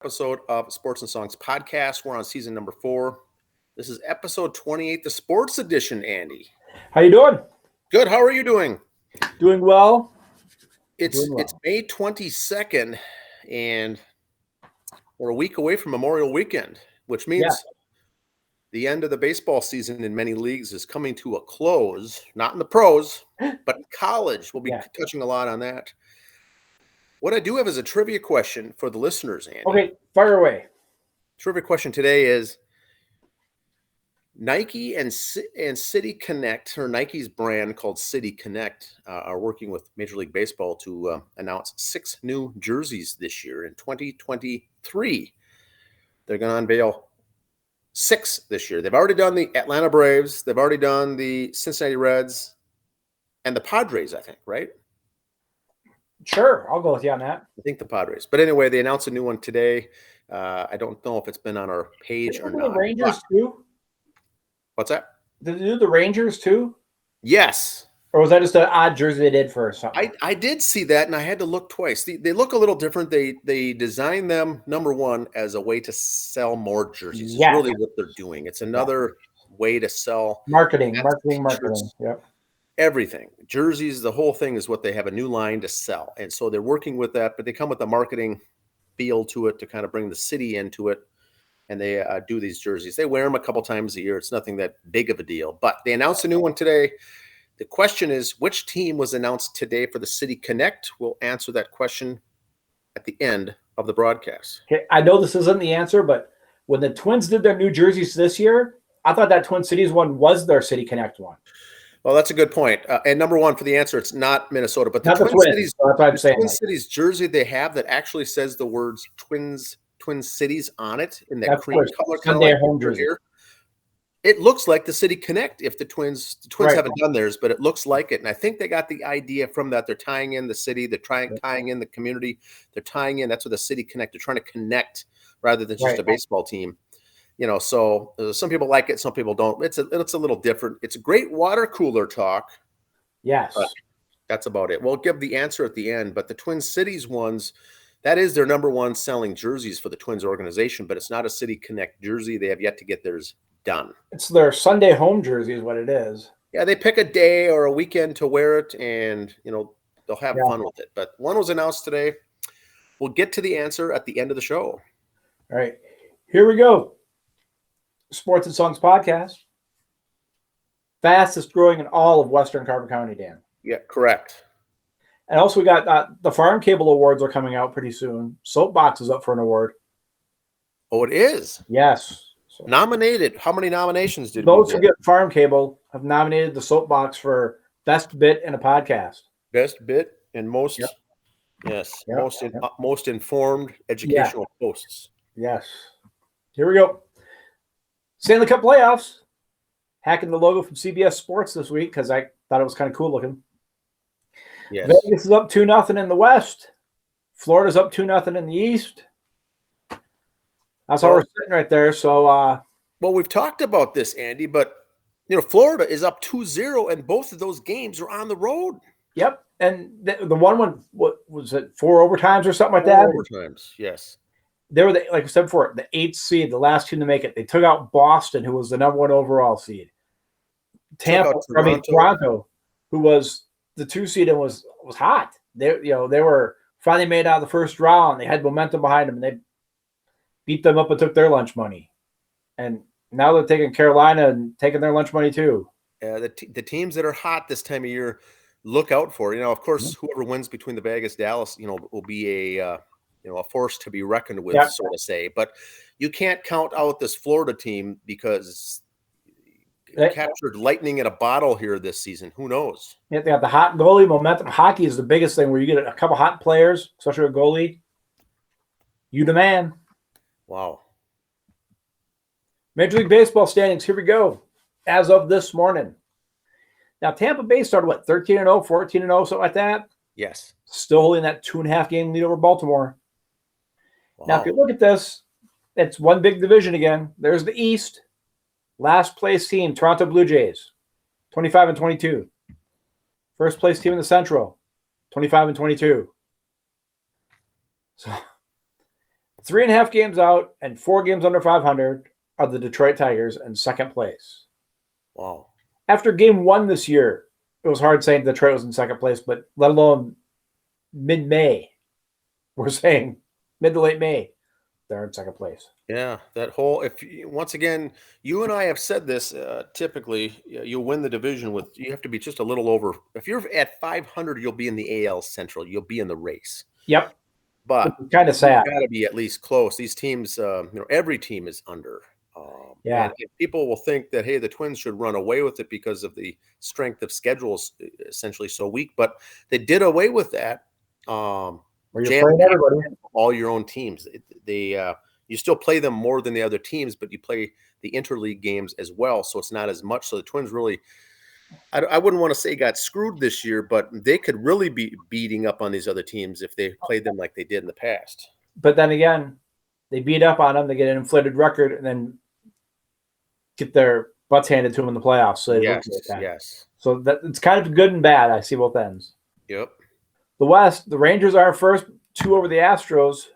Episode of Sports and Songs podcast. We're on season number 4. This is episode 28, the sports edition, Andy. How you doing? Good. How are you doing? Doing well. It's May 22nd, and we're a week away from Memorial Weekend, which means the end of the baseball season in many leagues is coming to a close. Not in the pros, but in college. We'll be touching a lot on that. What I do have is a trivia question for the listeners, Andy. Okay, fire away. Trivia question today is Nike and City Connect, or Nike's brand called City Connect, are working with Major League Baseball to announce 6 new jerseys this year in 2023. They're going to unveil 6 this year. They've already done the Atlanta Braves. They've already done the Cincinnati Reds and the Padres, I think, right? Sure, I'll go with you on that. I think the Padres. But anyway, they announced a new one today. I don't know if it's been on our page or not. The Rangers too? What's that? Did they do the Rangers too? Yes. Or was that just an odd jersey they did for something? I did see that, and I had to look twice. They look a little different. They designed them, number one, as a way to sell more jerseys. It's really what they're doing. It's another way to sell. Marketing. Yep. Everything. Jerseys, the whole thing is what they have a new line to sell. And so they're working with that, but they come with a marketing feel to it to kind of bring the city into it. And they do these jerseys. They wear them a couple times a year. It's nothing that big of a deal. But they announced a new one today. The question is, which team was announced today for the City Connect? We'll answer that question at the end of the broadcast. Okay, I know this isn't the answer, but when the Twins did their new jerseys this year, I thought that Twin Cities one was their City Connect one. Well, that's a good point. And number one for the answer, it's not Minnesota, but the Twin Cities jersey they have that actually says the words Twin Cities on it in that cream color, kind of like home jersey. Here. It looks like the City Connect. If the Twins haven't done theirs, but it looks like it. And I think they got the idea from that. They're tying in the city. They're tying in the community. They're tying in. That's what the City Connect. They're trying to connect rather than just a baseball team. You know, so some people like it, some people don't. It's a little different. It's a great water cooler talk. Yes. But that's about it. We'll give the answer at the end. But the Twin Cities ones, that is their number one selling jerseys for the Twins organization, but it's not a City Connect jersey. They have yet to get theirs done. It's their Sunday home jersey is what it is. Yeah, they pick a day or a weekend to wear it, and, you know, they'll have fun with it. But one was announced today. We'll get to the answer at the end of the show. All right. Here we go. Sports and Songs podcast. Fastest growing in all of Western Carver County, Dan. Yeah, correct. And also we got the Farm Cable Awards are coming out pretty soon. Soapbox is up for an award. Oh, it is? Yes. So, nominated. How many nominations did those who get Farm Cable have nominated the Soapbox for Best Bit in a Podcast. Best Bit and most, most informed educational posts. Yes. Here we go. Stanley Cup playoffs. Hacking the logo from CBS Sports this week because I thought it was kind of cool looking. Yes. Vegas is up 2-0 in the West. Florida's up 2-0 in the East. That's how we're sitting right there. So, well, we've talked about this, Andy, but you know, Florida is up 2-0, and both of those games are on the road. Yep, and the one, what was it, 4 overtimes or something like that? 4 overtimes, yes. They were, like I said before, the 8th seed, the last team to make it. They took out Boston, who was the number 1 overall seed. Toronto, who was the 2 seed and was hot. They were finally made out of the first round. They had momentum behind them, and they beat them up and took their lunch money. And now they're taking Carolina and taking their lunch money too. The teams that are hot this time of year, look out for. You know, of course, whoever wins between the Vegas, Dallas, you know, will be a force to be reckoned with, so to say. But you can't count out this Florida team because they captured lightning in a bottle here this season. Who knows? Yeah, they have the hot goalie. Momentum hockey is the biggest thing where you get a couple hot players, especially a goalie. You the man. Wow. Major League Baseball standings. Here we go. As of this morning. Now, Tampa Bay started, 13-0, 14-0, something like that? Yes. Still holding that 2.5 game lead over Baltimore. Wow. Now, if you look at this, it's one big division again. There's the East. Last place team, Toronto Blue Jays, 25-22. First place team in the Central, 25-22. So 3.5 games out and 4 games under 500 are the Detroit Tigers in second place. Wow. After game 1 this year, it was hard saying Detroit was in second place, but let alone mid-May, we're saying mid to late May, they're in second place. Yeah, that whole, once again, you and I have said this, typically you'll win the division you have to be just a little over. If you're at 500, you'll be in the AL Central. You'll be in the race. Yep. But kind of sad. You got to be at least close. These teams, every team is under. And people will think that, hey, the Twins should run away with it because of the strength of schedules essentially so weak. But they did away with that. All your own teams. You still play them more than the other teams, but you play the interleague games as well, so it's not as much. So the Twins really, I wouldn't want to say got screwed this year, but they could really be beating up on these other teams if they played them like they did in the past. But then again, they beat up on them, they get an inflated record, and then get their butts handed to them in the playoffs. So Yes. So that it's kind of good and bad. I see both ends. Yep. The West, the Rangers are first, 2 over the Astros.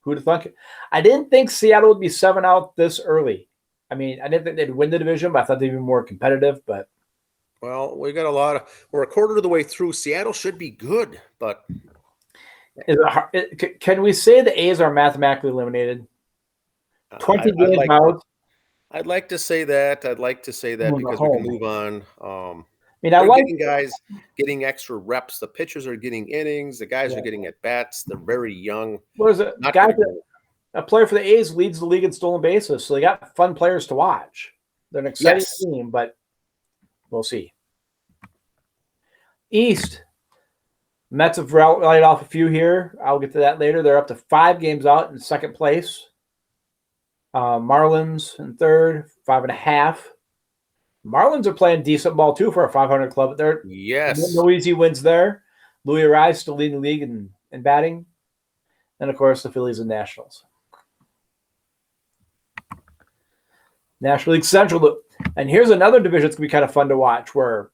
Who'd have thunk it? I didn't think Seattle would be 7 out this early. I mean, I didn't think they'd win the division, but I thought they'd be more competitive. But well, we got we're a quarter of the way through. Seattle should be good, but can we say the A's are mathematically eliminated? 20 games out. I'd like to say that. Because we can move on. I like guys getting extra reps. The pitchers are getting innings. The guys are getting at bats. They're very young. What is it? A player for the A's leads the league in stolen bases, so they got fun players to watch. They're an exciting team, but we'll see. East, Mets have rallied off a few here. I'll get to that later. They're up to 5 games out in second place. Marlins in third, 5.5. Marlins are playing decent ball too for a 500 club. They're no easy wins there. Louis Arise still leading the league in batting, and of course the Phillies and Nationals. National League Central, and here's another division that's gonna be kind of fun to watch, where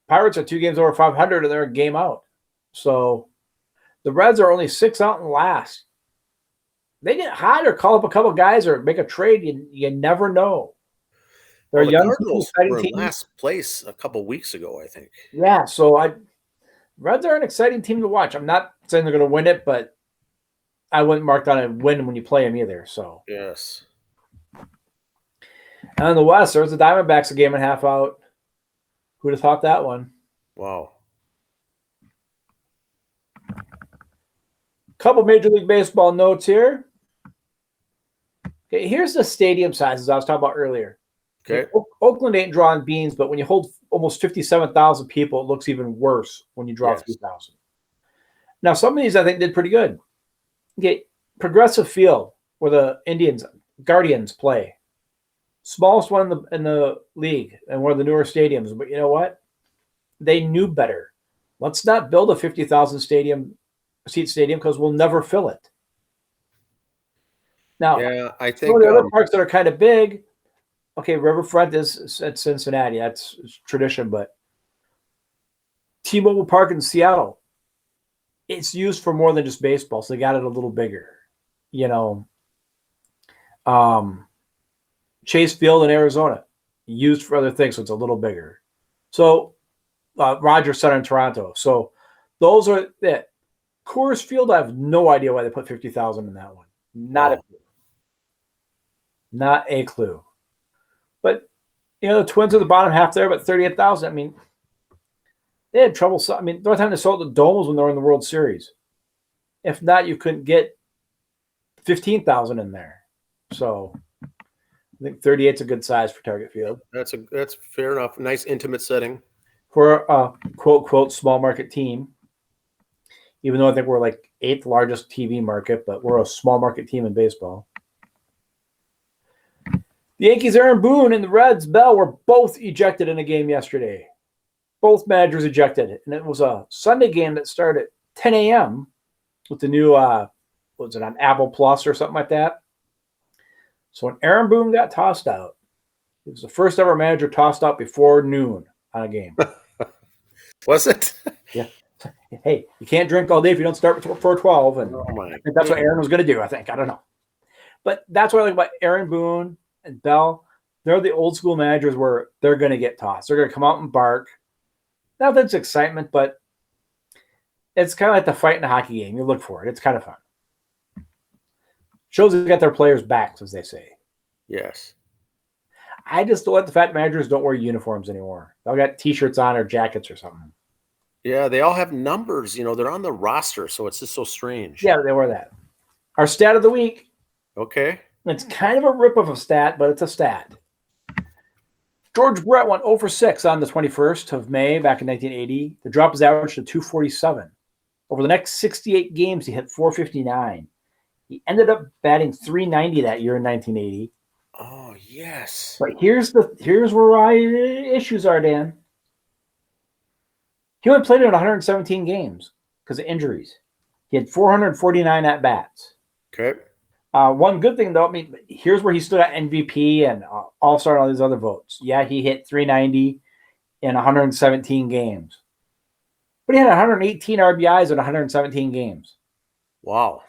Pirates are 2 games over 500 and they're a game out. So the Reds are only 6 out in last. They get hot or call up a couple guys or make a trade. You never know. The Cardinals were in last place a couple weeks ago, I think. Yeah, so Reds are an exciting team to watch. I'm not saying they're going to win it, but I wouldn't mark down a win when you play them either. So yes. And in the West, there's the Diamondbacks a game and a half out. Who'd have thought that one? Wow. Couple Major League Baseball notes here. Okay, here's the stadium sizes I was talking about earlier. Okay. Oakland ain't drawing beans, but when you hold almost 57,000 people, it looks even worse when you draw 3,000. Now, some of these I think did pretty good. Okay, Progressive Field, where the Guardians play. Smallest one in the league and one of the newer stadiums. But you know what? They knew better. Let's not build a 50,000 seat stadium because we'll never fill it. Now, I think some of the other parks that are kind of big. Okay, Riverfront is at Cincinnati. That's tradition, but T-Mobile Park in Seattle, it's used for more than just baseball, so they got it a little bigger. Chase Field in Arizona, used for other things, so it's a little bigger. So Rogers Center in Toronto. So those are it. Coors Field, I have no idea why they put 50,000 in that one. Not a clue. But, the Twins are the bottom half there, but 38,000. I mean, they had trouble. The only time they sold the Dome was when they were in the World Series. If not, you couldn't get 15,000 in there. So I think 38 is a good size for Target Field. That's fair enough. Nice intimate setting. For a quote, small market team. Even though I think we're like 8th largest TV market, but we're a small market team in baseball. The Yankees' Aaron Boone and the Reds' Bell were both ejected in a game yesterday. Both managers ejected. And it was a Sunday game that started at 10 a.m. with the new, was it on Apple Plus or something like that? So when Aaron Boone got tossed out, it was the first ever manager tossed out before noon on a game. Was it? Yeah. Hey, you can't drink all day if you don't start before 12. And I think that's what Aaron was going to do, I think. I don't know. But that's what I like about Aaron Boone and Bell. They're the old school managers where they're going to get tossed. They're going to come out and bark. Not that it's excitement, but it's kind of like the fight in a hockey game. You look for it. It's kind of fun. Shows they got their players' backs, as they say. Yes. I just don't like the fact managers don't wear uniforms anymore. They'll got T-shirts on or jackets or something. Yeah, they all have numbers. They're on the roster, so it's just so strange. Yeah, they wear that. Our stat of the week. Okay. It's kind of a rip of a stat, but it's a stat. George Brett went 0 for 6 on the 21st of May back in 1980. The drop is averaged to 247. Over the next 68 games, he hit 459. He ended up batting 390 that year in 1980. Oh, yes. But here's where our issues are, Dan. He only played in 117 games because of injuries. He had 449 at-bats. Okay. One good thing, though, here's where he stood at MVP and All-Star and all these other votes. Yeah, he hit 390 in 117 games. But he had 118 RBIs in 117 games. Wow.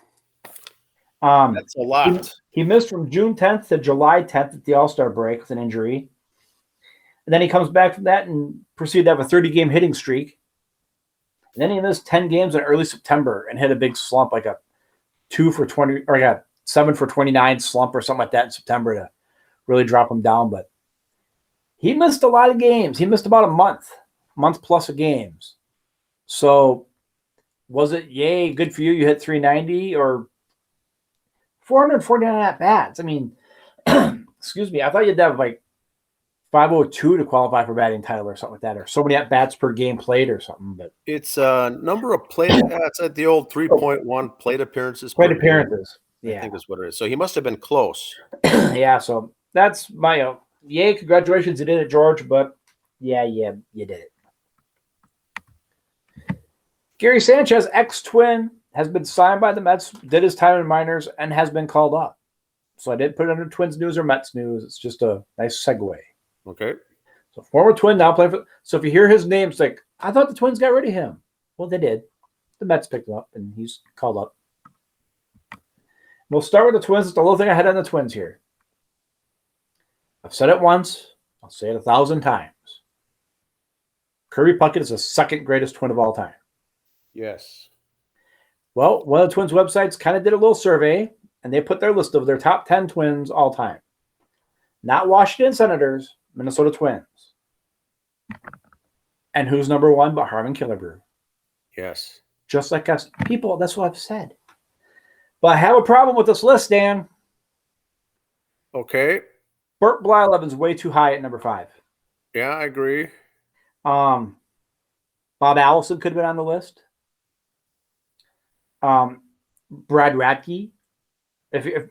That's a lot. He missed from June 10th to July 10th at the All-Star break with an injury. And then he comes back from that and proceeded to have a 30-game hitting streak. And then he missed 10 games in early September and hit a big slump, like a 2 for 20, or a 7 for 29 slump or something like that in September to really drop him down. But he missed a lot of games. He missed about a month plus of games. So was it, yay, good for you, you hit 390, or 449 at-bats? I mean, excuse me, I thought you'd have like 502 to qualify for batting title or something like that, or so many at-bats per game played or something. But it's number of plate. It's at the old 3.1 plate appearances. Plate appearances. Yeah. I think that's what it is. So he must have been close. Yeah, so that's my yay, congratulations, you did it, George, but yeah, you did it. Gary Sanchez, ex-Twin, has been signed by the Mets, did his time in minors, and has been called up. So I didn't put it under Twins news or Mets news. It's just a nice segue. Okay. So former Twin, now playing for. So if you hear his name, it's like, I thought the Twins got rid of him. Well, they did. The Mets picked him up, and he's called up. We'll start with the Twins. It's the little thing I had on the Twins here. I've said it once. I'll say it 1,000 times. Kirby Puckett is the second greatest Twin of all time. Yes. Well, one of the Twins websites kind of did a little survey, and they put their list of their top 10 Twins all time. Not Washington Senators, Minnesota Twins. And who's number one but Harmon Killebrew? Yes. Just like us. People, that's what I've said. But I have a problem with this list, Dan. Okay. Burt Blyleven's way too high at number 5. Yeah, I agree. Bob Allison could have been on the list. Brad Radke. If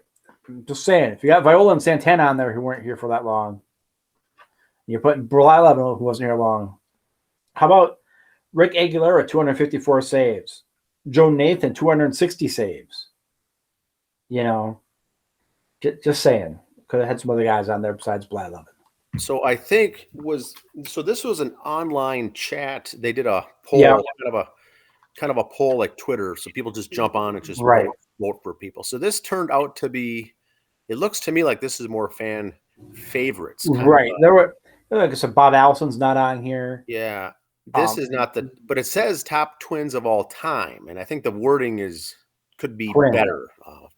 just saying, if you got Viola and Santana on there who weren't here for that long, you're putting Blyleven who wasn't here long. How about Rick Aguilera, 254 saves? Joe Nathan, 260 saves. Just saying. Could have had some other guys on there besides Blyleven. So I think this was an online chat. They did a poll, kind of a poll like Twitter. So people just jump on and just vote for people. So this turned out to be, it looks to me like this is more fan favorites. Right. There were, like I said, Bob Allison's not on here. Yeah. This is not but it says top Twins of all time. And I think the wording could be better.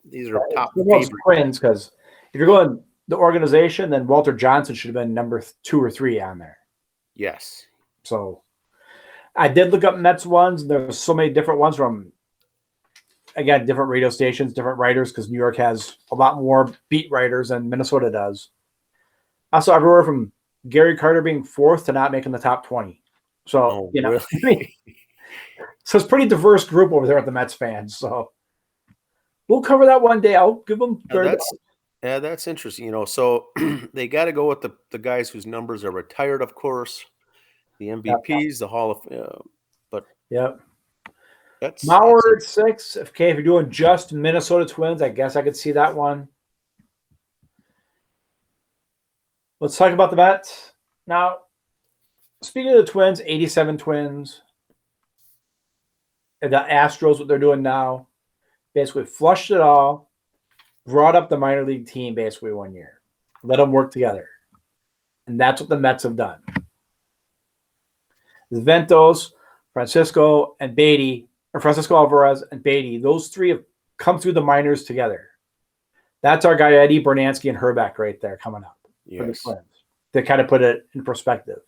These are top favorite Twins, because if you're going the organization, then Walter Johnson should have been number 2 or 3 on there. Yes. So I did look up Mets ones. And there's so many different ones from, again, different radio stations, different writers, because New York has a lot more beat writers than Minnesota does. Also, everywhere from Gary Carter being 4th to not making the top 20. So, really? So it's a pretty diverse group over there at the Mets fans. So we'll cover that one day. I'll give them. That's interesting. So they got to go with the guys whose numbers are retired, of course, the MVPs, the Hall of, but that's Mauer at 6. Okay, if you're doing just Minnesota Twins, I guess I could see that one. Let's talk about the Mets now. Speaking of the Twins, 87 Twins. the Astros, what they're doing now, basically flushed it all, brought up the minor league team basically 1 year, let them work together. And that's what the Mets have done. Ventos, Francisco Alvarez and Beatty, those three have come through the minors together. That's our guy, Eddie Bernansky and Herbeck right there coming up for the Twins. They kind of put it in perspective.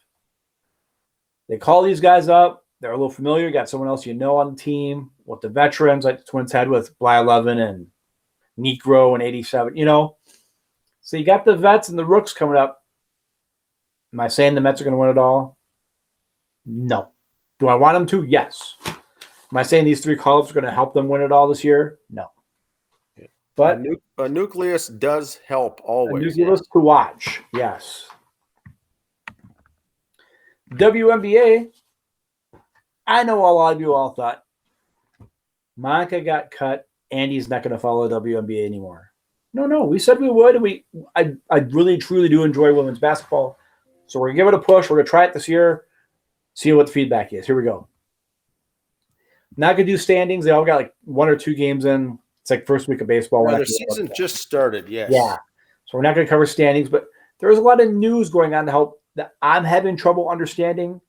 They call these guys up. They're a little familiar. You got someone else you know on the team with the veterans like the Twins had with Bly11 and Negro in 87, So you got the vets and the rooks coming up. Am I saying the Mets are going to win it all? No. Do I want them to? Yes. Am I saying these three call-ups are going to help them win it all this year? No. But a nucleus does help always. A nucleus to watch, yes. WNBA, I know a lot of you all thought Monica got cut. Andy's not going to follow WNBA anymore. No. We said we would. I really, truly do enjoy women's basketball. So we're going to give it a push. We're going to try it this year. See what the feedback is. Here we go. Not going to do standings. They all got like 1 or 2 games in. It's like first week of baseball. Their season just started, yes. Yeah. So we're not going to cover standings, but there's a lot of news going on to help that I'm having trouble understanding.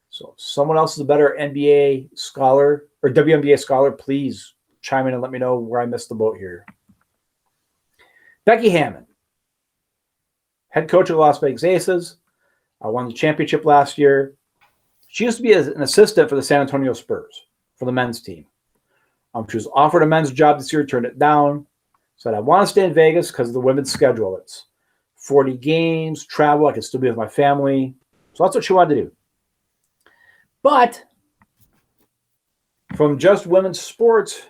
So if someone else is a better NBA scholar or WNBA scholar, please chime in and let me know where I missed the boat here. Becky Hammon, head coach of the Las Vegas Aces, won the championship last year. She used to be an assistant for the San Antonio Spurs for the men's team. She was offered a men's job this year, turned it down. Said, I want to stay in Vegas because of the women's schedule. It's 40 games, travel. I can still be with my family. So that's what she wanted to do. But from just women's sports,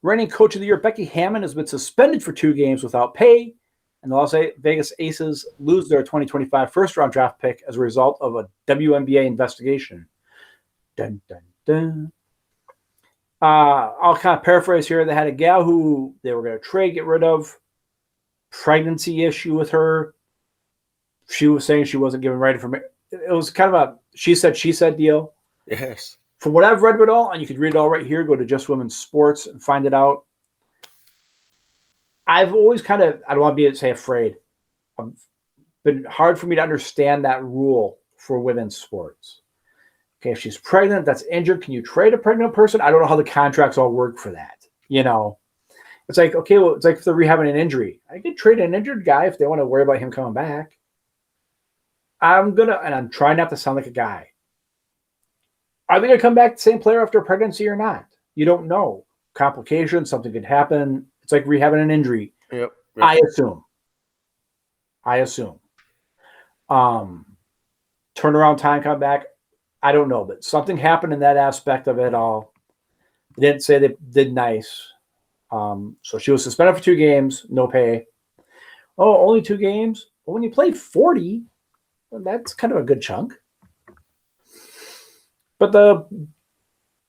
reigning coach of the year, Becky Hammon, has been suspended for 2 games without pay. And the Las Vegas Aces lose their 2025 first-round draft pick as a result of a WNBA investigation. Dun, dun, dun. I'll kind of paraphrase here. They had a gal who they were going to get rid of, pregnancy issue with her. She was saying she wasn't given right information. It was kind of a she said deal. Yes. From what I've read of it all, and you can read it all right here, go to Just Women's Sports and find it out. I've always I don't want to say afraid. It's been hard for me to understand that rule for women's sports. Okay, if she's pregnant, that's injured, can you trade a pregnant person? I don't know how the contracts all work for that. It's like, okay, well, it's like if they're rehabbing an injury. I could trade an injured guy if they want to worry about him coming back. I'm trying not to sound like a guy. Are they going to come back the same player after a pregnancy or not? You don't know. Complications, something could happen. It's like rehabbing an injury. Yep. I assume. Turnaround time, come back. I don't know, but something happened in that aspect of it all. They didn't say they did nice. So she was suspended for 2 games, no pay. Oh, only 2 games? Well, when you play 40, well, that's kind of a good chunk. But the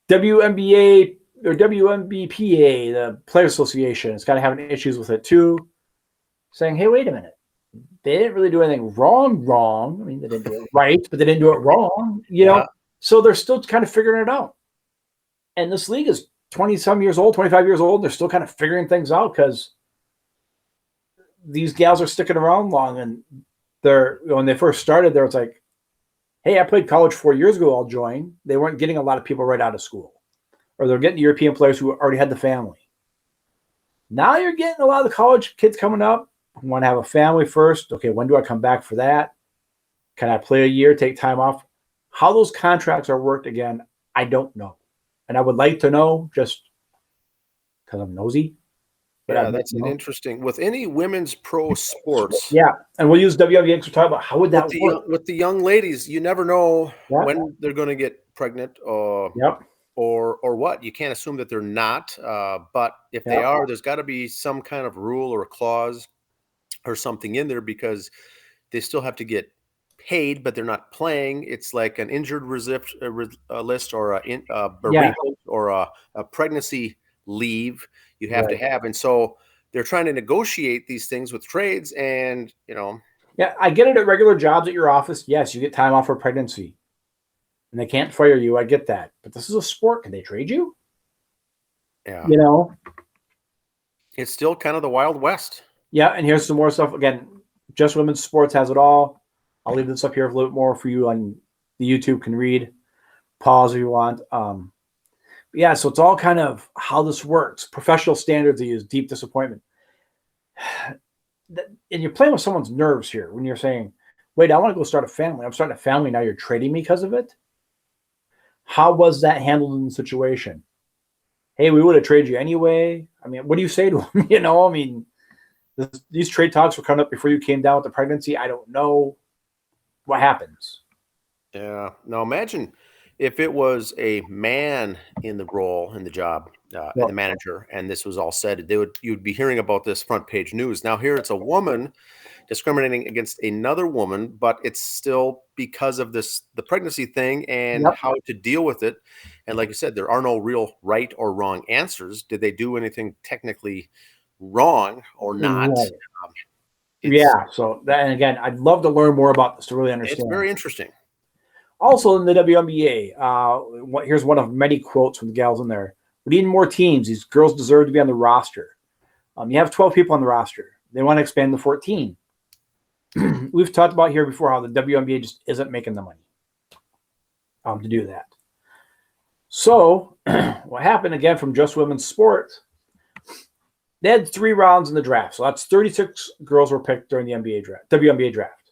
WNBA or WNBPA, the Player Association, is kind of having issues with it too, saying, hey, wait a minute. They didn't really do anything wrong. I mean, they didn't do it right, but they didn't do it wrong, know? So they're still kind of figuring it out. And this league is 20-some years old, 25 years old. They're still kind of figuring things out because these gals are sticking around long. And when they first started there, it's like, hey, I played college 4 years ago, I'll join. They weren't getting a lot of people right out of school. Or they're getting European players who already had the family. Now you're getting a lot of the college kids coming up who want to have a family first. Okay, when do I come back for that? Can I play a year, take time off? How those contracts are worked again, I don't know. And I would like to know just because I'm nosy. But that's an interesting, with any women's pro sports. Yeah, and we'll use WNBA to talk about how would that work. With the young ladies, you never know when they're going to get pregnant or what. You can't assume that they're not. But if they are, there's got to be some kind of rule or a clause or something in there because they still have to get paid, but they're not playing. It's like an injured list or a bereavement or a pregnancy leave you have to have. And so they're trying to negotiate these things with trades and, Yeah, I get it at regular jobs at your office. Yes, you get time off for pregnancy. And they can't fire you. I get that. But this is a sport. Can they trade you? Yeah. You know? It's still kind of the Wild West. Yeah, and here's some more stuff. Again, Just Women's Sports has it all. I'll leave this up here a little bit more for you on the YouTube. Can read. Pause if you want. Yeah, so it's all kind of how this works. Professional standards they use, deep disappointment. And you're playing with someone's nerves here when you're saying, wait, I want to go start a family. I'm starting a family. Now you're trading me because of it. How was that handled in the situation? Hey, we would have traded you anyway. I mean, what do you say to them? You know, I mean, these trade talks were coming up before you came down with the pregnancy. I don't know what happens. Yeah. Now imagine if it was a man in the role, in the job, and the manager, and this was all said, you'd be hearing about this front page news. Now here it's a woman discriminating against another woman, but it's still because of the pregnancy thing and how to deal with it. And like you said, there are no real right or wrong answers. Did they do anything technically wrong or not? Right. So that, and again, I'd love to learn more about this to really understand. It's very interesting. Also in the WNBA, here's one of many quotes from the gals in there. We need more teams. These girls deserve to be on the roster. You have 12 people on the roster. They want to expand to 14. We've talked about here before how the WNBA just isn't making the money to do that. So what happened again from Just Women's Sports, they had 3 rounds in the draft. So that's 36 girls were picked during the WNBA draft.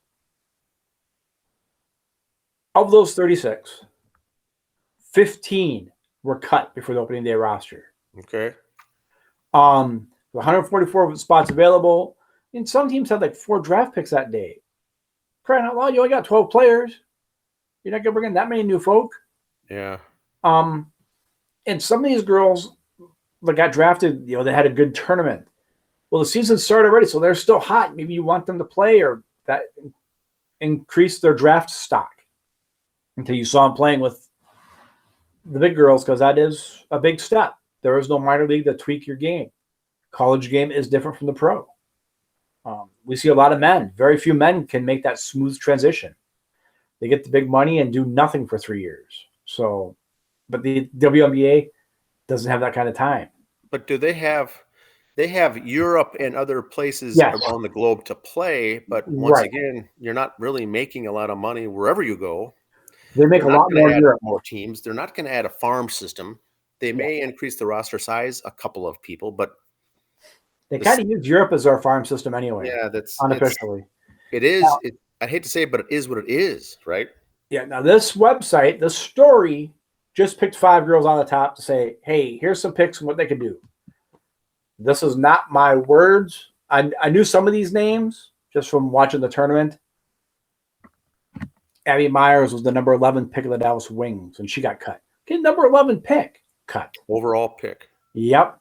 Of those 36, 15 were cut before the opening day roster. Okay. 144 spots available. And some teams had like 4 draft picks that day. Crying out loud, you only got 12 players. You're not going to bring in that many new folk. Yeah. And some of these girls that got drafted, they had a good tournament. Well, the season started already, so they're still hot. Maybe you want them to play or that increase their draft stock until you saw them playing with the big girls, because that is a big step. There is no minor league to tweak your game. College game is different from the pro. We see a lot of men. Very few men can make that smooth transition. They get the big money and do nothing for 3 years. So, but the WNBA doesn't have that kind of time. But do they have Europe and other places around the globe to play? But once again, you're not really making a lot of money wherever you go. They make a lot more Europe. More teams. They're not going to add a farm system. They may increase the roster size a couple of people, but they kind of use Europe as our farm system anyway. Yeah, that's unofficially. It is. I'd hate to say it, but it is what it is, right? Yeah. Now this website, this story, just picked 5 girls on the top to say, "Hey, here's some picks and what they could do." This is not my words. I knew some of these names just from watching the tournament. Abby Myers was the number 11 pick of the Dallas Wings, and she got cut. Okay, number 11 pick cut. Overall pick. Yep.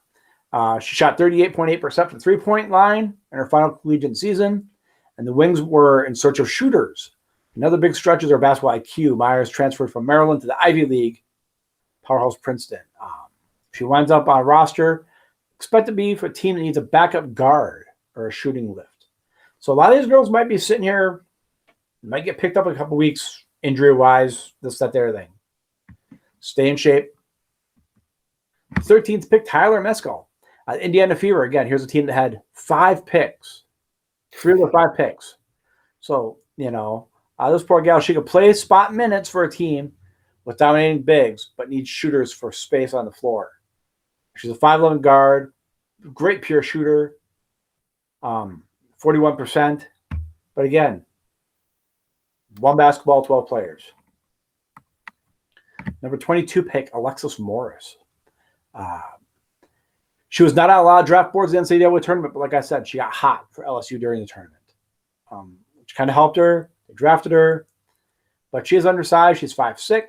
She shot 38.8% from the three-point line in her final collegiate season, and the Wings were in search of shooters. Another big stretch is her basketball IQ. Myers transferred from Maryland to the Ivy League, powerhouse Princeton. She winds up on a roster, expected to be for a team that needs a backup guard or a shooting lift. So a lot of these girls might be sitting here, might get picked up in a couple weeks, injury-wise, this, that, their thing. Stay in shape. 13th pick, Tyler Mescal. Indiana Fever, again, here's a team that had 5 picks. 3 of the 5 picks. So, this poor gal, she could play spot minutes for a team with dominating bigs, but needs shooters for space on the floor. She's a 5'11 guard, great pure shooter, 41%. But again, 1 basketball, 12 players. Number 22 pick, Alexis Morris. She was not on a lot of draft boards in the NCAA tournament, but like I said, she got hot for LSU during the tournament, which kind of helped her. They drafted her, but she is undersized. She's 5'6".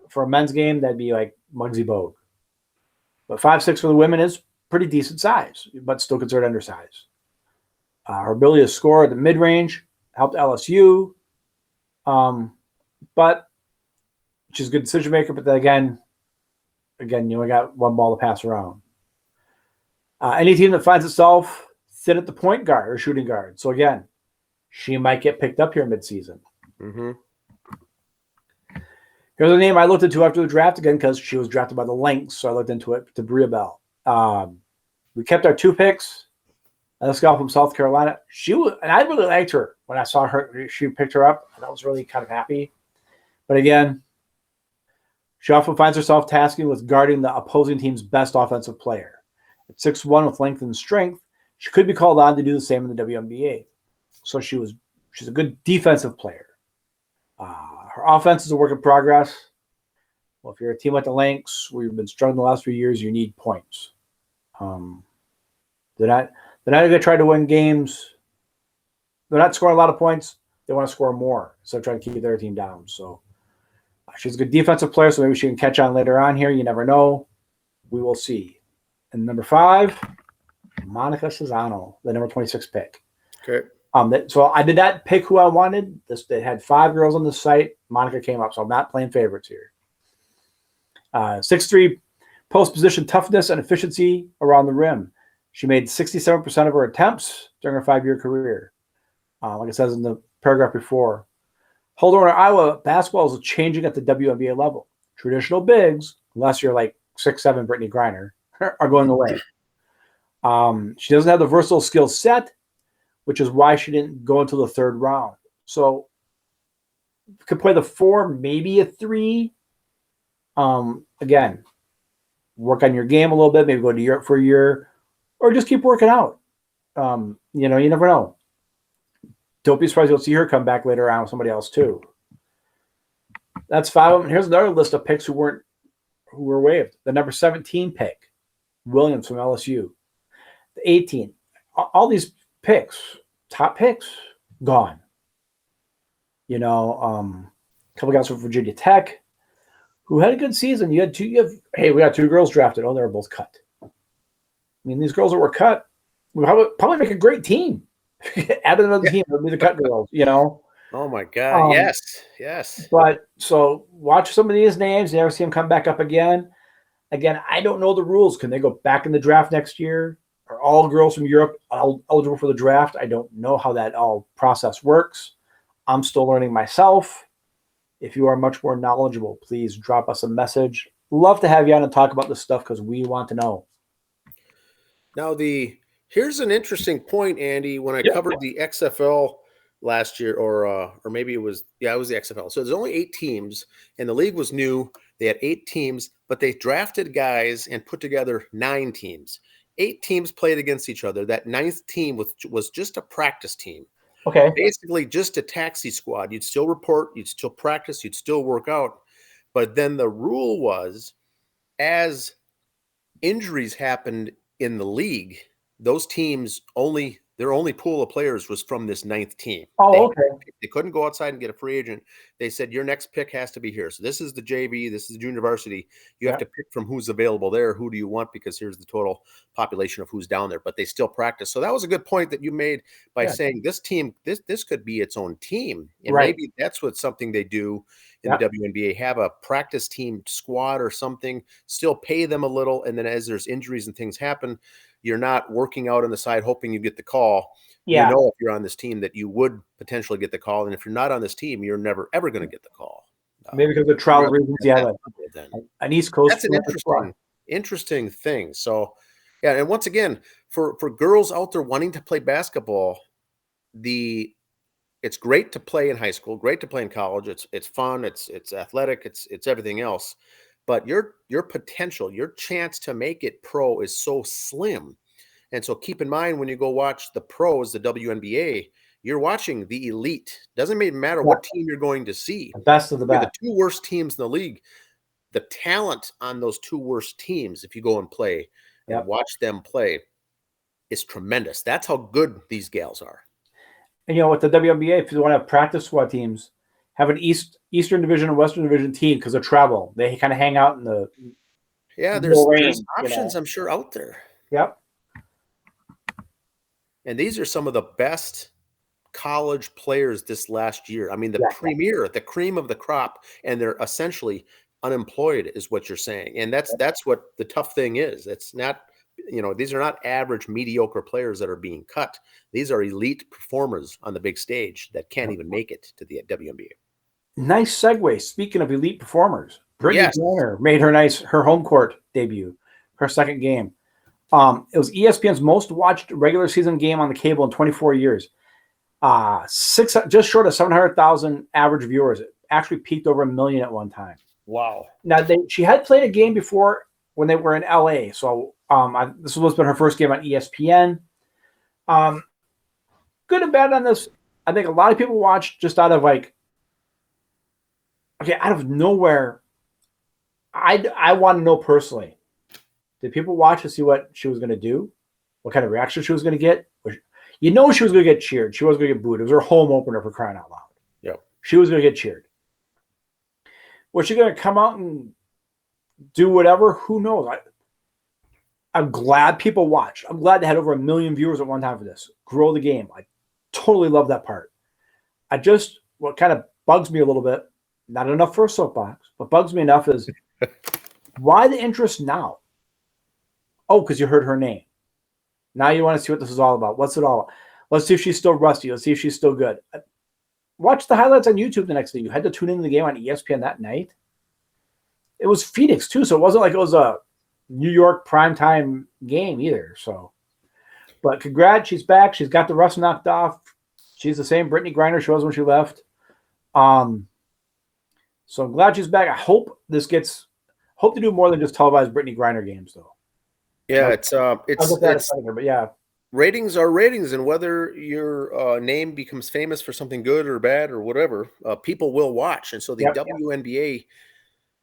For a men's game, that'd be like Muggsy Bogue. But 5'6" for the women is pretty decent size, but still considered undersized. Her ability to score at the mid-range helped LSU, but she's a good decision maker. But then again, you only got 1 ball to pass around. Any team that finds itself thin at the point guard or shooting guard. So again, she might get picked up here midseason. Mm-hmm. Here's a name I looked into after the draft again because she was drafted by the Lynx, so I looked into it. To Bria Bell. We kept our 2 picks. This gal from South Carolina. And I really liked her when I saw her. She picked her up, and I was really kind of happy. But again, she often finds herself tasking with guarding the opposing team's best offensive player. At 6'1" with length and strength, she could be called on to do the same in the WNBA. So she's a good defensive player. Her offense is a work in progress. Well, if you're a team like the Lynx, where you've been struggling the last few years, you need points. They're not going to try to win games. They're not scoring a lot of points. They want to score more, so trying to keep their team down. So she's a good defensive player, so maybe she can catch on later on here. You never know. We will see. And number 5, Monica Cesano, the number 26 pick. Okay. So I did not pick who I wanted. They had 5 girls on the site. Monica came up, so I'm not playing favorites here. 6'3", post position toughness and efficiency around the rim. She made 67% of her attempts during her 5-year career. Like it says in the paragraph before. Holder, Iowa, basketball is changing at the WNBA level. Traditional bigs, unless you're like 6'7" Brittney Griner, are going away. She doesn't have the versatile skill set, which is why she didn't go until the 3rd round. So could play the 4, maybe a 3. Again, work on your game a little bit, maybe go to Europe for a year, or just keep working out. You never know. Don't be surprised you'll see her come back later on with somebody else too. That's 5 of them. Here's another list of picks who were waived. The number 17 pick, Williams from LSU. The 18. All these picks, top picks, gone. A couple guys from Virginia Tech who had a good season. We got 2 girls drafted. Oh, they were both cut. I mean, these girls that were cut would probably make a great team. Add another team, it would be the cut girls, Oh my God! Yes. But so watch some of these names. You never see them come back up again. Again, I don't know the rules. Can they go back in the draft next year? Are all girls from Europe eligible for the draft? I don't know how that all process works. I'm still learning myself. If you are much more knowledgeable, please drop us a message. Love to have you on and talk about this stuff because we want to know. Now, here's an interesting point, Andy. When I covered the XFL last year, or maybe it was the XFL. So there's only 8 teams, and the league was new. They had 8 teams, but they drafted guys and put together 9 teams. 8 teams played against each other. That 9th team was just a practice team. Okay. Basically just a taxi squad. You'd still report, you'd still practice, you'd still work out. But then the rule was, as injuries happened in the league, those teams their only pool of players was from this 9th team. Okay. They couldn't go outside and get a free agent. They said, your next pick has to be here. So this is the JV, this is junior varsity. You have to pick from who's available there. Who do you want? Because here's the total population of who's down there. But they still practice. So that was a good point that you made by saying this team, this could be its own team. And maybe that's something they do in the WNBA, have a practice team squad or something, still pay them a little. And then as there's injuries and things happen, you're not working out on the side hoping you get the call. Yeah. If you're on this team that you would potentially get the call. And if you're not on this team, you're never, ever going to get the call. Maybe because of travel reasons. Yeah. An East Coast. That's an interesting thing. So, yeah. And once again, for girls out there wanting to play basketball, it's great to play in high school, great to play in college. It's fun. It's athletic. It's everything else. But your potential, your chance to make it pro is so slim. And so keep in mind when you go watch the pros, the WNBA, you're watching the elite. Doesn't even matter what team you're going to see. The best of the best. The 2 worst teams in the league. The talent on those 2 worst teams, if you go and play and watch them play, is tremendous. That's how good these gals are. And with the WNBA, if you want to have practice squad teams, have an Eastern Division and Western Division team because of travel. They kind of hang out in the there's options I'm sure out there. Yep. And these are some of the best college players this last year. I mean, the cream of the crop, and they're essentially unemployed is what you're saying. And that's what the tough thing is. It's not, these are not average, mediocre players that are being cut. These are elite performers on the big stage that can't even make it to the WNBA. nice segue. Speaking of elite performers, Brittney Yes. Griner made her home court debut, her second game. It was ESPN's most watched regular season game on the cable in 24 years. Just short of 700,000 average viewers. It actually peaked over 1 million at one time. Wow. Now she had played a game before when they were in LA. So this was been her first game on ESPN. Good and bad on this. I think a lot of people watched just out of out of nowhere. I want to know personally, did people watch to see what she was going to do? What kind of reaction she was going to get? She was going to get cheered. She was going to get booed. It was her home opener, for crying out loud. Yeah. She was going to get cheered. Was she going to come out and do whatever? Who knows? I'm glad people watched. I'm glad they had over 1 million viewers at one time for this. Grow the game. I totally love that part. What kind of bugs me a little bit, not enough for a soapbox, but bugs me enough is why the interest now? Oh, because you heard her name. Now you want to see what this is all about. What's it all about? Let's see if she's still rusty. Let's see if she's still good. Watch the highlights on YouTube the next day. You had to tune into the game on ESPN that night. It was Phoenix, too, so it wasn't like it was a New York primetime game either. So, but congrats, she's back. She's got the rust knocked off. She's the same Brittney Griner she was when she left. So I'm glad she's back. I hope to do more than just televised Brittney Griner games, though. Yeah, but yeah. Ratings are ratings, and whether your name becomes famous for something good or bad or whatever, people will watch. And so the WNBA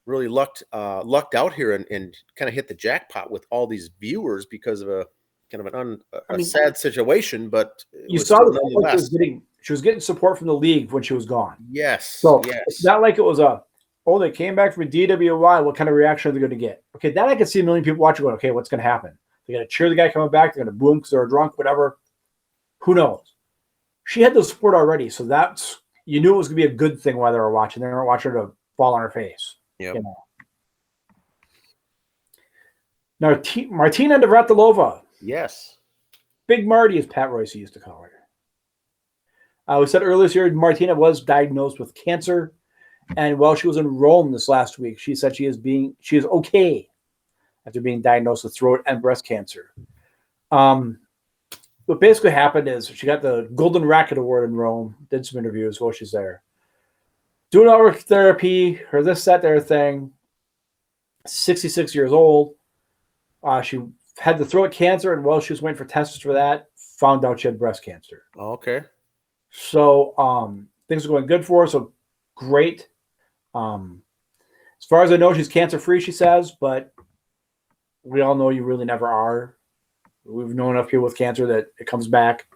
really lucked out here and kind of hit the jackpot with all these viewers because of a kind of a sad situation. But you saw that she was getting support from the league when she was gone. Yes. So it's not like it was they came back from a DWI. What kind of reaction are they going to get? Okay, then I could see 1 million people watching going, okay, what's going to happen? They're going to cheer the guy coming back. They're going to boo him because they're drunk, whatever. Who knows? She had the support already, so you knew it was going to be a good thing while they were watching. They weren't watching her to fall on her face. Yeah. Now, Martina Navratilova. Yes. Big Marty, as Pat Royce used to call her. We said earlier this year, Martina was diagnosed with cancer. And while she was in Rome this last week, she said she is okay after being diagnosed with throat and breast cancer. What basically happened is she got the Golden Racket Award in Rome, did some interviews while she's there. Doing all her therapy, her this, that, there thing. 66 years old. She had the throat cancer, and while she was waiting for tests for that, found out she had breast cancer. Okay. So things are going good for her, so great. As far as I know, she's cancer-free, she says, but we all know you really never are. We've known enough people with cancer that it comes back.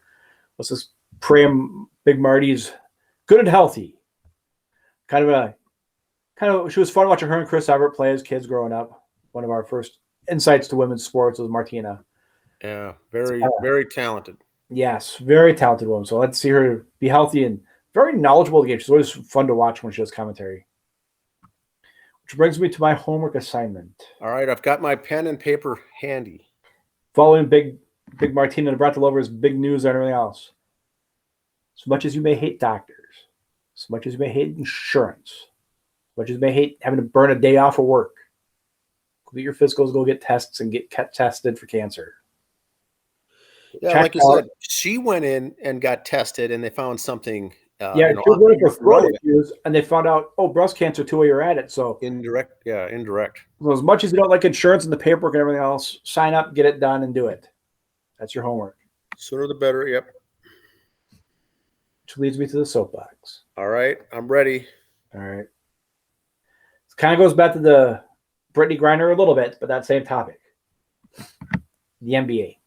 Let's just pray Big Marty's good and healthy. Kind of, she was fun watching her and Chris Everett play as kids growing up. One of our first insights to women's sports was Martina. Yeah, very talented. Yes, very talented woman. So let's see her be healthy and very knowledgeable of the game. She's always fun to watch when she does commentary. Which brings me to my homework assignment. All right, I've got my pen and paper handy. Following big Martina Navratilova's big news and everything else. As much as you may hate doctors, as much as you may hate insurance, as much as you may hate having to burn a day off of work, go get your physicals, go get tests, and get tested for cancer. Yeah, like you said, she went in and got tested, and they found something. She was running for throat issues, and they found out, breast cancer too while you're at it. So indirect. So as much as you don't like insurance and the paperwork and everything else, sign up, get it done, and do it. That's your homework. Sooner the better. Yep. Which leads me to the soapbox. All right, I'm ready. All right. It kind of goes back to the Brittney Griner a little bit, but that same topic. The NBA.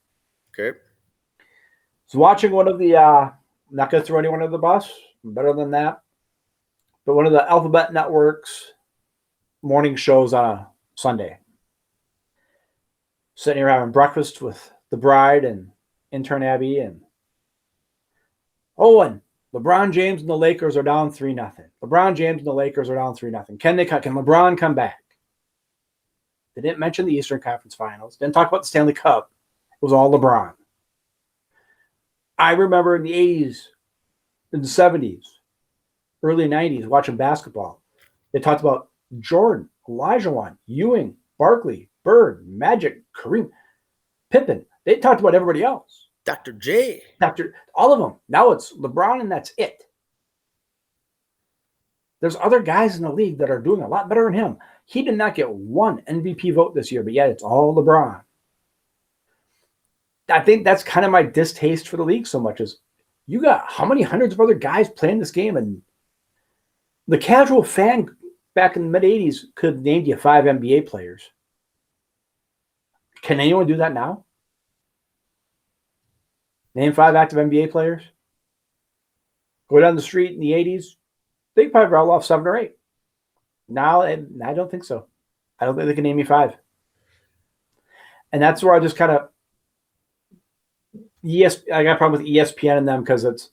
Okay. So watching one of the, I'm not going to throw anyone under the bus, I'm better than that, but one of the Alphabet Network's morning shows on a Sunday. Sitting here having breakfast with the bride and intern Abby, and LeBron James and the Lakers are down 3-0. LeBron James and the Lakers are down 3-0. Can LeBron come back? They didn't mention the Eastern Conference Finals. Didn't talk about the Stanley Cup. It was all LeBron. I remember in the 80s, in the 70s, early 90s watching basketball. They talked about Jordan, Olajuwon, Ewing, Barkley, Bird, Magic, Kareem, Pippen. They talked about everybody else. Dr. J. All of them. Now it's LeBron and that's it. There's other guys in the league that are doing a lot better than him. He did not get one MVP vote this year, but yet it's all LeBron. I think that's kind of my distaste for the league so much is you got how many hundreds of other guys playing this game, and the casual fan back in the mid-'80s could have named you 5 NBA players. Can anyone do that now? Name 5 active NBA players? Go down the street in the 80s, they probably rattle off 7 or 8. Now, I don't think so. I don't think they can name me 5. And that's where I just kind of I got a problem with ESPN and them because it's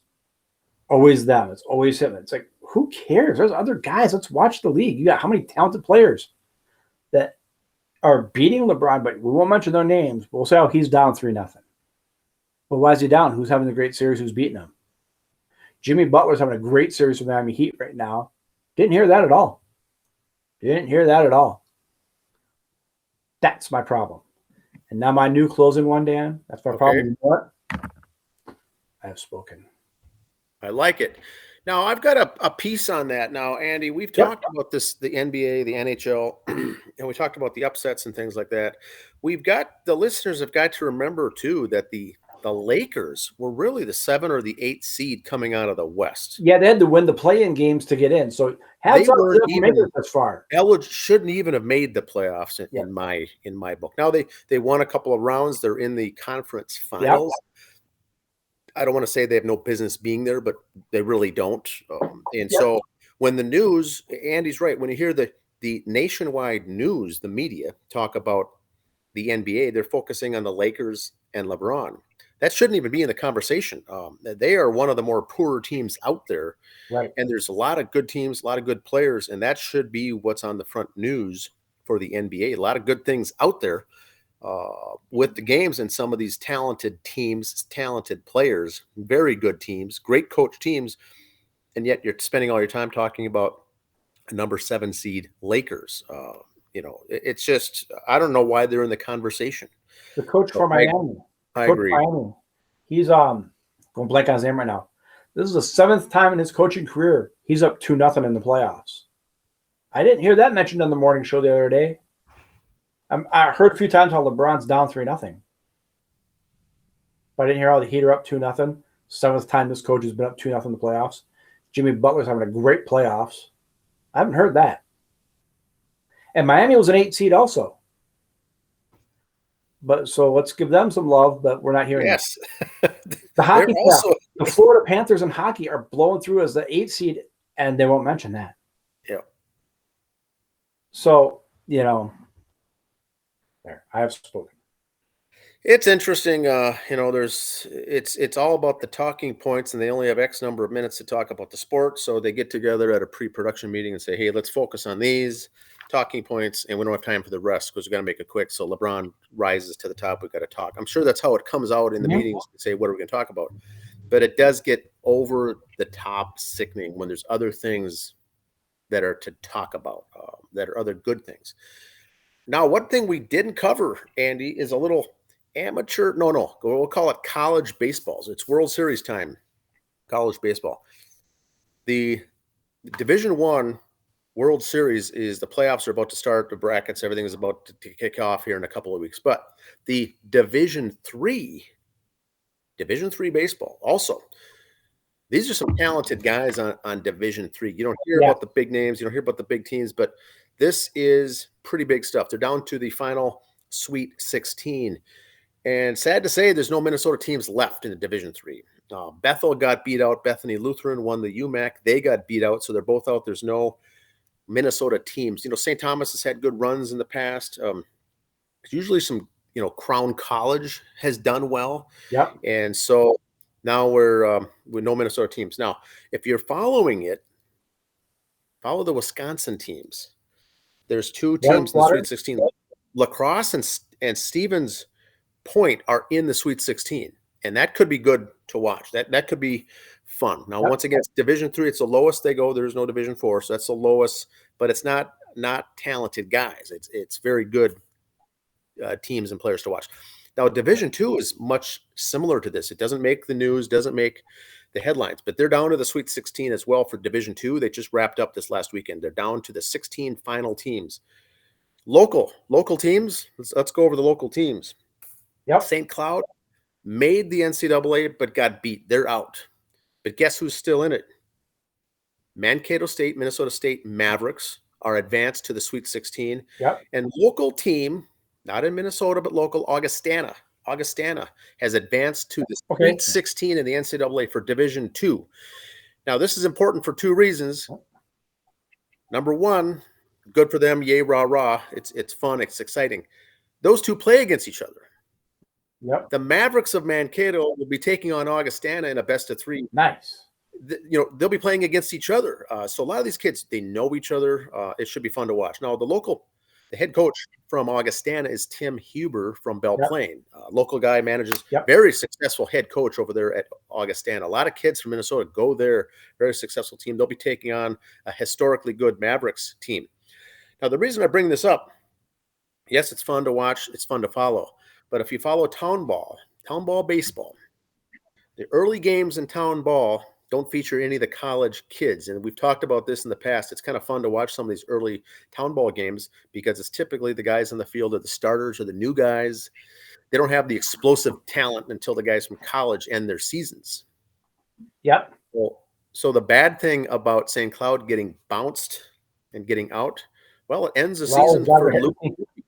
always them. It's always him. It's like, who cares? There's other guys. Let's watch the league. You got how many talented players that are beating LeBron, but we won't mention their names. We'll say, oh, he's down 3-0. Well, why is he down? Who's having the great series? Who's beating him? Jimmy Butler's having a great series with Miami Heat right now. Didn't hear that at all. That's my problem. And now my new closing one, Dan. That's my problem. You know what? I have spoken. I like it. Now, I've got a piece on that. Now, Andy, we've talked about this, the NBA, the NHL, and we talked about the upsets and things like that. The listeners have got to remember, too, that the Lakers were really the 7 or the 8 seed coming out of the West. Yeah, they had to win the play-in games to get in. So they weren't even as far. Shouldn't even have made the playoffs in my book. Now they won a couple of rounds. They're in the conference finals. Yep. I don't want to say they have no business being there, but they really don't. So when the news, Andy's right. When you hear the nationwide news, the media talk about the NBA, they're focusing on the Lakers and LeBron. That shouldn't even be in the conversation. They are one of the more poorer teams out there. Right. And there's a lot of good teams, a lot of good players, and that should be what's on the front news for the NBA. A lot of good things out there with the games and some of these talented teams, talented players, very good teams, great coach teams, and yet you're spending all your time talking about a number 7 seed Lakers. It's just, I don't know why they're in the conversation. The coach for Miami. I agree. Miami. He's going blank on his name right now. This is the 7th time in his coaching career he's up 2-0 in the playoffs. I didn't hear that mentioned on the morning show the other day. I heard a few times how LeBron's down 3-0. But I didn't hear how the Heat are up 2-0. 7th time this coach has been up 2-0 in the playoffs. Jimmy Butler's having a great playoffs. I haven't heard that. And Miami was an 8 seed also. But so let's give them some love, but we're not hearing that. The hockey the Florida Panthers in hockey are blowing through as the 8 seed, and they won't mention that. Yeah. So, there. I have spoken. It's interesting. It's all about the talking points, and they only have X number of minutes to talk about the sport. So they get together at a pre-production meeting and say, hey, let's focus on these talking points, and we don't have time for the rest because we got to make it quick. So LeBron rises to the top. We've got to talk. I'm sure that's how it comes out in the meetings to say, what are we going to talk about? But it does get over the top sickening when there's other things that are to talk about, that are other good things. Now, one thing we didn't cover, Andy, is a little amateur. No, we'll call it college baseballs. It's World Series time, college baseball. The Division I World Series is the playoffs are about to start. The brackets, everything is about to kick off here in a couple of weeks. But the Division III baseball also. These are some talented guys on Division III. You don't hear about the big names. You don't hear about the big teams, but this is pretty big stuff. They're down to the final Sweet 16. And sad to say, there's no Minnesota teams left in the Division III. Bethel got beat out. Bethany Lutheran won the UMAC. They got beat out, so they're both out. There's no Minnesota teams. St. Thomas has had good runs in the past. Usually some, Crown College has done well. Yeah. And so now we're with no Minnesota teams. Now, if you're following it, follow the Wisconsin teams. There's 2 teams in the Sweet 16. La Crosse and Stevens Point are in the Sweet 16. and that could be good to watch. That could be fun. Now, once again, it's Division III. It's the lowest they go. There's no Division IV, so that's the lowest. But it's not talented guys. It's very good teams and players to watch. Now, Division II is much similar to this. It doesn't make the news, doesn't make the headlines, but they're down to the Sweet 16 as well for Division II. They just wrapped up this last weekend. They're down to the 16 final teams. Local teams. Let's go over the local teams. Yep. St. Cloud made the NCAA, but got beat. They're out. But guess who's still in it? Mankato State, Minnesota State Mavericks are advanced to the Sweet 16. Yep. And local team, not in Minnesota, but local, Augustana has advanced to the Sweet 16 in the NCAA for Division II. Now, this is important for two reasons. Number one, good for them. Yay, rah, rah. It's fun. It's exciting. Those two play against each other. Yep. The Mavericks of Mankato will be taking on Augustana in a best of three. Nice. They'll be playing against each other. So a lot of these kids, they know each other. It should be fun to watch. Now, the head coach from Augustana is Tim Huber from Belle Plaine. Local guy, manages, very successful head coach over there at Augustana. A lot of kids from Minnesota go there, very successful team. They'll be taking on a historically good Mavericks team. Now, the reason I bring this up, yes, it's fun to watch. It's fun to follow. But if you follow town ball baseball, the early games in town ball don't feature any of the college kids. And we've talked about this in the past. It's kind of fun to watch some of these early town ball games because it's typically the guys in the field are the starters or the new guys. They don't have the explosive talent until the guys from college end their seasons. Yep. So the bad thing about St. Cloud getting bounced and getting out, well, it ends the season for Luke.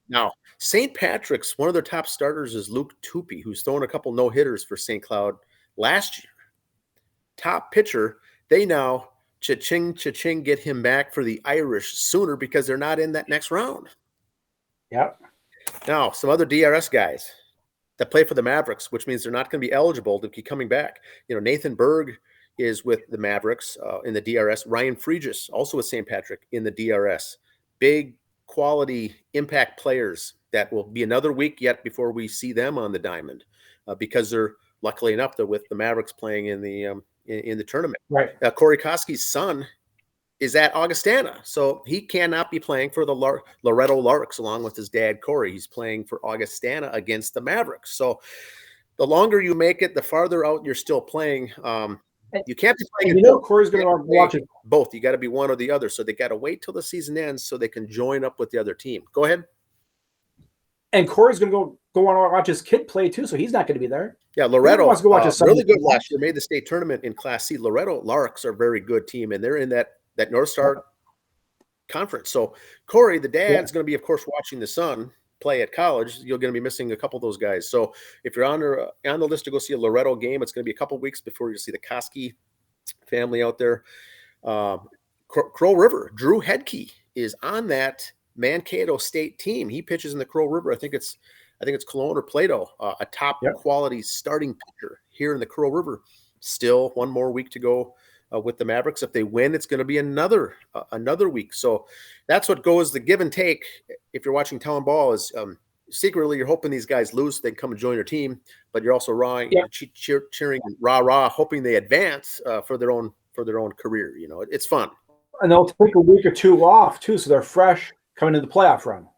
Now, St. Patrick's, one of their top starters is Luke Tupy, who's thrown a couple no-hitters for St. Cloud last year. Top pitcher, they now cha-ching, get him back for the Irish sooner because they're not in that next round. Yep. Now, some other DRS guys that play for the Mavericks, which means they're not going to be eligible to keep coming back. Nathan Berg is with the Mavericks in the DRS. Ryan Fregis, also with St. Patrick, in the DRS. Big quality impact players that will be another week yet before we see them on the diamond because they're, luckily enough, they're with the Mavericks playing in the tournament. Right. Corey Koski's son is at Augustana, so he cannot be playing for the Loretto Larks along with his dad, Corey. He's playing for Augustana against the Mavericks. So the longer you make it, the farther out you're still playing. You can't be playing. Corey's going to watch it. Both. You got to be one or the other. So they got to wait till the season ends so they can join up with the other team. Go ahead. And Corey's going to go on and watch his kid play too, so he's not going to be there. Yeah, Loretto wants to go watch his son really good last year. Made the state tournament in Class C. Loretto Larks are a very good team, and they're in that North Star conference. So Corey, the dad's going to be, of course, watching the son play at college. You're going to be missing a couple of those guys. So if you're on the list to go see a Loretto game, it's going to be a couple of weeks before you see the Koski family out there. Crow River, Drew Hedke is on that Mankato State team. He pitches in the Crow River. I think it's Cologne or Plato, a top quality starting pitcher here in the Crow River. Still one more week to go with the Mavericks. If they win, it's going to be another week. So that's what goes, the give and take. If you're watching town ball is secretly you're hoping these guys lose, so they can come and join your team, but you're also cheering rah, hoping they advance for their own career. It's fun. And they'll take a week or two off too, so they're fresh coming into the playoff run.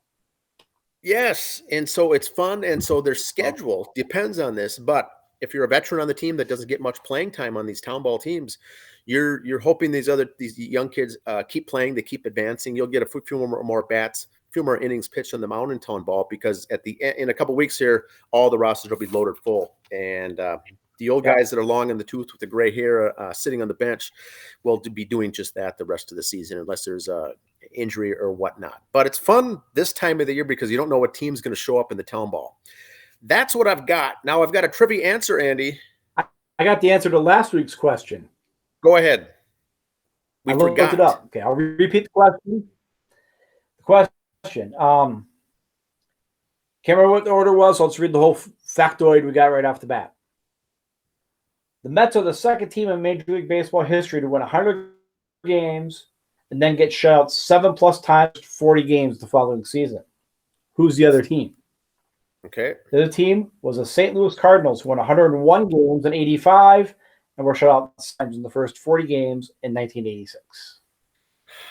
Yes, and so it's fun, and so their schedule depends on this. But if you're a veteran on the team that doesn't get much playing time on these town ball teams, you're hoping these young kids keep playing, they keep advancing. You'll get a few more bats, a few more innings pitched on the mound in town ball because in a couple of weeks here, all the rosters will be loaded full, and the old guys that are long in the tooth with the gray hair sitting on the bench will be doing just that the rest of the season unless there's a injury or whatnot. But it's fun this time of the year because you don't know what team's going to show up in the town ball. That's what I've got. Now I've got a trivia answer, Andy. I got the answer to last week's question. Go ahead. I looked it up. Okay, I'll repeat the question. Can't remember what the order was, so let's read the whole factoid we got right off the bat. The Mets are the second team in Major League Baseball history to win 100 games and then get shut out 7+ times 40 games the following season. Who's the other team? Okay. The other team was the St. Louis Cardinals, who won 101 games in 85 and were shut out in the first 40 games in 1986.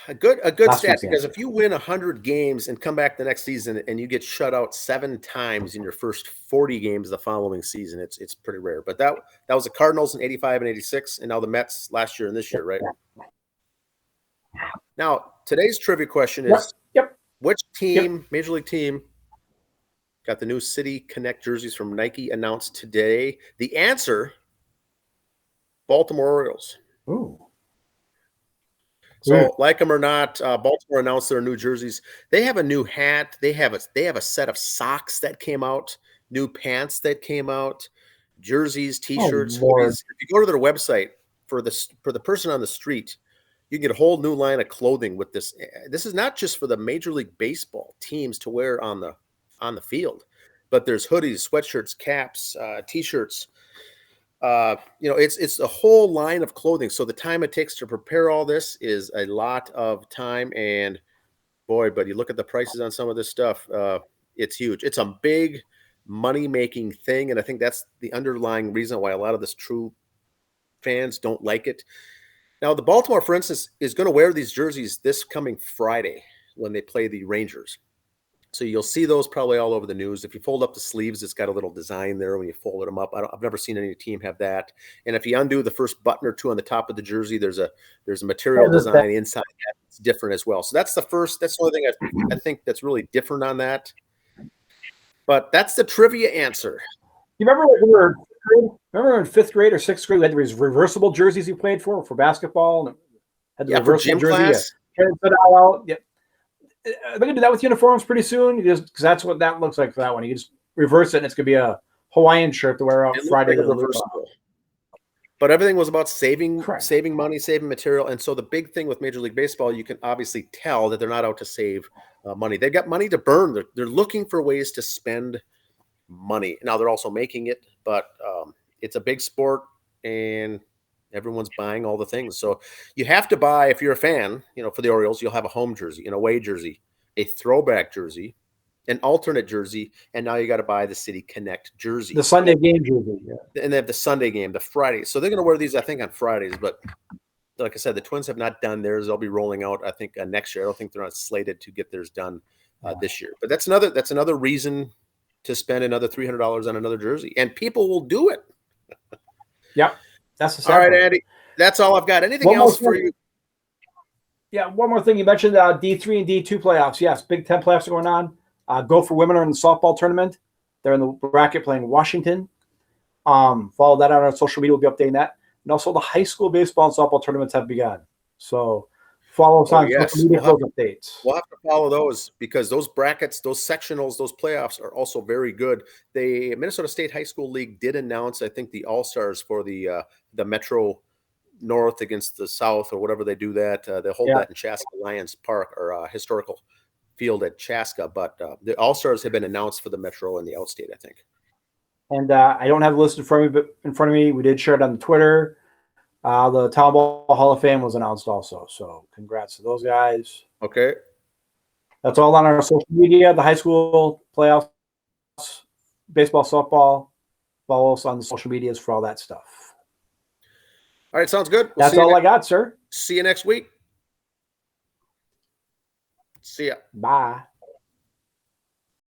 A good stat, because if you win 100 games and come back the next season and you get shut out 7 times in your first 40 games the following season, it's pretty rare. But that was the Cardinals in 85 and 86, and now the Mets last year and this year, right? Now, today's trivia question is, which team, Major League team, got the new City Connect jerseys from Nike announced today? The answer, Baltimore Orioles. Ooh. So, like them or not, Baltimore announced their new jerseys. They have a new hat. They have a set of socks that came out, new pants that came out, jerseys, T-shirts, hoodies. If you go to their website for the person on the street, you can get a whole new line of clothing with this. This is not just for the Major League Baseball teams to wear on the field, but there's hoodies, sweatshirts, caps, T-shirts. It's a whole line of clothing. So the time it takes to prepare all this is a lot of time, and boy, but you look at the prices on some of this stuff, it's huge. It's a big money-making thing, and I think that's the underlying reason why a lot of this true fans don't like it. Now, the Baltimore, for instance, is going to wear these jerseys this coming Friday when they play the Rangers. So you'll see those probably all over the news. If you fold up the sleeves, it's got a little design there when you fold them up. I've never seen any team have that. And if you undo the first button or two on the top of the jersey, there's a material design inside that. It's different as well. So that's the only thing I think that's really different on that. But that's the trivia answer. You remember remember in 5th grade or 6th grade, we had these reversible jerseys you played for basketball, and had the reversible for gym class. They're gonna do that with uniforms pretty soon. Because that's what that looks like for that one. You just reverse it, and it's gonna be a Hawaiian shirt to wear out Friday. But everything was about saving money, saving material. And so the big thing with Major League Baseball, you can obviously tell that they're not out to save money. They've got money to burn. They're looking for ways to spend money. Now they're also making it, but it's a big sport, and everyone's buying all the things. So you have to buy, if you're a fan, for the Orioles, you'll have a home jersey, an away jersey, a throwback jersey, an alternate jersey, and now you got to buy the City Connect jersey. The Sunday game jersey. Yeah. And they have the Sunday game, the Friday. So they're going to wear these, I think, on Fridays. But like I said, the Twins have not done theirs. They'll be rolling out, I think, next year. I don't think they're not slated to get theirs done this year. But that's another reason to spend another $300 on another jersey. And people will do it. Yep. That's the all right, Andy. That's all I've got. Anything else for you? Yeah, one more thing. You mentioned D3 and D2 playoffs. Yes, Big Ten playoffs are going on. Gopher women are in the softball tournament. They're in the bracket playing Washington. Follow that on our social media. We'll be updating that. And also the high school baseball and softball tournaments have begun. So follow us on social media for updates. We'll have to follow those, because those brackets, those sectionals, those playoffs are also very good. The Minnesota State High School League did announce, I think, the All-Stars for the Metro North against the South, or whatever they do that. They hold that in Chaska Lions Park, or historical field at Chaska. But the All-Stars have been announced for the Metro and the Outstate, I think. And I don't have the list in front of me, but in front of me, we did share it on Twitter. The Town Ball Hall of Fame was announced also. So congrats to those guys. Okay. That's all on our social media, the high school playoffs, baseball, softball. Follow us on the social medias for all that stuff. All right, sounds good. That's all I got, sir. See you next week. See ya. Bye.